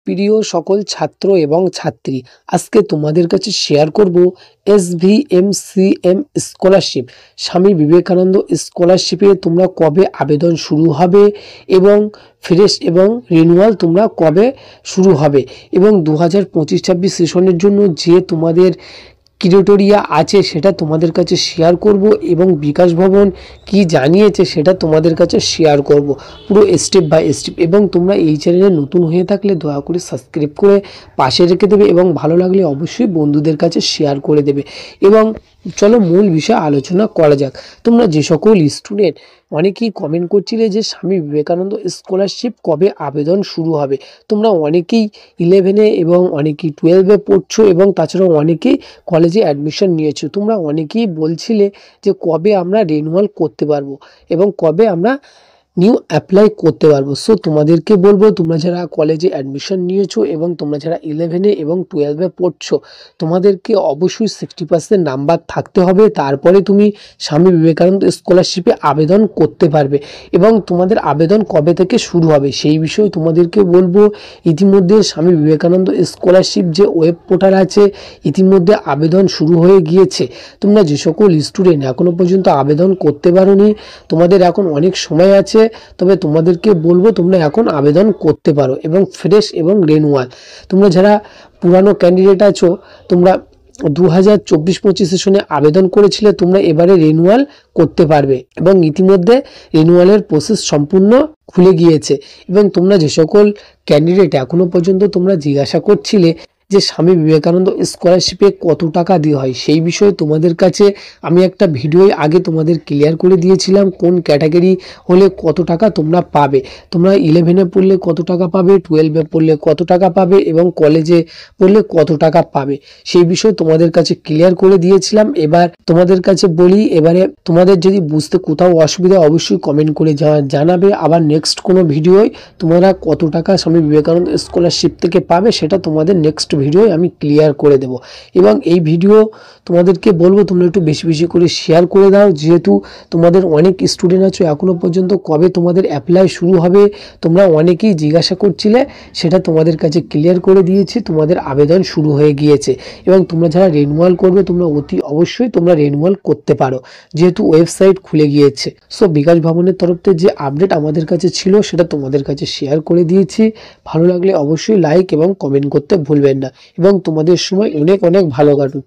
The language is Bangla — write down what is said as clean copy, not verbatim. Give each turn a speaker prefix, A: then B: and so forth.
A: প্রিয় সকল ছাত্র এবং ছাত্রী, আজকে তোমাদের কাছে শেয়ার করব SVMCM স্কলারশিপ, স্বামী বিবেকানন্দ স্কলারশিপে তোমরা কবে আবেদন শুরু হবে এবং ফ্রেশ এবং রিনিউয়াল তোমরা কবে শুরু হবে এবং 2025-26 সেশনের জন্য যে তোমাদের ক্রাইটেরিয়া আছে সেটা তোমাদের কাছে শেয়ার করব এবং বিকাশ ভবন কি জানিয়েছে সেটা তোমাদের কাছে শেয়ার করব পুরো স্টেপ বাই স্টেপ। এবং তোমরা এই চ্যানেলে নতুন হয়ে থাকলে দয়া করে সাবস্ক্রাইব করে পাশে রেখে দেবে এবং ভালো লাগলে অবশ্যই বন্ধুদের কাছে শেয়ার করে দেবে। এবং চলো মূল বিষয়ে আলোচনা করা যাক। তোমরা যে সকল স্টুডেন্ট অনেকেই কমেন্ট করছিলে যে স্বামী বিবেকানন্দ স্কলারশিপ কবে আবেদন শুরু হবে, তোমরা অনেকেই 11-এ এবং অনেকেই 12-এ পড়ছো এবং তাছাড়াও অনেকেই কলেজে অ্যাডমিশন নিয়েছো। তোমরা অনেকেই বলছিলে যে কবে আমরা রিনিউয়াল করতে পারবো এবং কবে আমরা নিউ অ্যাপ্লাই করতে পারবো। সো তোমাদেরকে বলবো, তোমরা যারা কলেজে অ্যাডমিশন নিয়েছো এবং তোমরা যারা 11-এ এবং 12-এ পড়ছো, তোমাদেরকে অবশ্যই 60% নাম্বার থাকতে হবে, তারপরে তুমি স্বামী বিবেকানন্দ স্কলারশিপে আবেদন করতে পারবে। এবং তোমাদের আবেদন কবে থেকে শুরু হবে সেই বিষয়ে তোমাদেরকে বলবো। ইতিমধ্যে স্বামী বিবেকানন্দ স্কলারশিপ যে ওয়েব পোর্টাল আছে, ইতিমধ্যে আবেদন শুরু হয়ে গিয়েছে। তোমরা যে সকল স্টুডেন্ট এখনো পর্যন্ত আবেদন করতে পারোনি, তোমাদের এখন অনেক সময় আছে, তবে তোমাদেরকে বলবো তোমরা এখন আবেদন করতে পারো। এবং ফ্রেশ এবং রিনিউয়াল, তোমরা যারা পুরানো ক্যান্ডিডেট আছো, তোমরা 2024-25 সেশনে আবেদন করেছিলে, তোমরা এবারে রিনিউয়াল করতে পারবে এবং ইতিমধ্যে রিনিউয়ালের প্রসেস সম্পূর্ণ খুলে গিয়েছে। এবং তোমরা যে সকল ক্যান্ডিডেট এখনো পর্যন্ত তোমরা জিজ্ঞাসা করছিলে যে স্বামী বিবেকানন্দ স্কলারশিপে কত টাকা দেওয়া হয়, সেই বিষয়ে তোমাদের কাছে আমি একটা ভিডিও আগে তোমাদের ক্লিয়ার করে দিয়েছিলাম কোন ক্যাটাগরি হলে কত টাকা তোমরা পাবে। তোমরা 11-এ পড়লে কত টাকা পাবে, 12-এ পড়লে কত টাকা পাবে এবং কলেজে পড়লে কত টাকা পাবে, সেই বিষয়ে তোমাদের কাছে ক্লিয়ার করে দিয়েছিলাম। এবার তোমাদের কাছে বলি, এবারে তোমাদের যদি বুঝতে কোথাও অসুবিধা অবশ্যই কমেন্ট করে জানাবে। আবার নেক্সট কোনো ভিডিওয় তোমরা কত টাকা স্বামী বিবেকানন্দ স্কলারশিপ থেকে পাবে সেটা তোমাদের নেক্সট ভিডিও আমি ক্লিয়ার করে দেব। এবং এই ভিডিও তোমাদেরকে বলবো তোমরা একটু বেশি বেশি করে শেয়ার করে দাও, যেহেতু তোমাদের অনেক স্টুডেন্ট আছো এখনো পর্যন্ত কবে তোমাদের অ্যাপ্লাই শুরু হবে তোমরা অনেকেই জিজ্ঞাসা করছিলে, সেটা তোমাদের কাছে ক্লিয়ার করে দিয়েছি। তোমাদের আবেদন শুরু হয়ে গিয়েছে এবং তোমরা যারা রিনিউয়াল করবে তোমরা অতি অবশ্যই তোমরা রিনিউয়াল করতে পারো, যেহেতু ওয়েবসাইট খুলে গিয়েছে। সো বিকাশ ভবনের তরফ থেকে যে আপডেট আমাদের কাছে ছিল সেটা তোমাদের কাছে শেয়ার করে দিয়েছি। ভালো লাগলে অবশ্যই লাইক এবং কমেন্ট করতে ভুলবেন না এবং তোমাদের সময় অনেক অনেক ভালো কাটুক।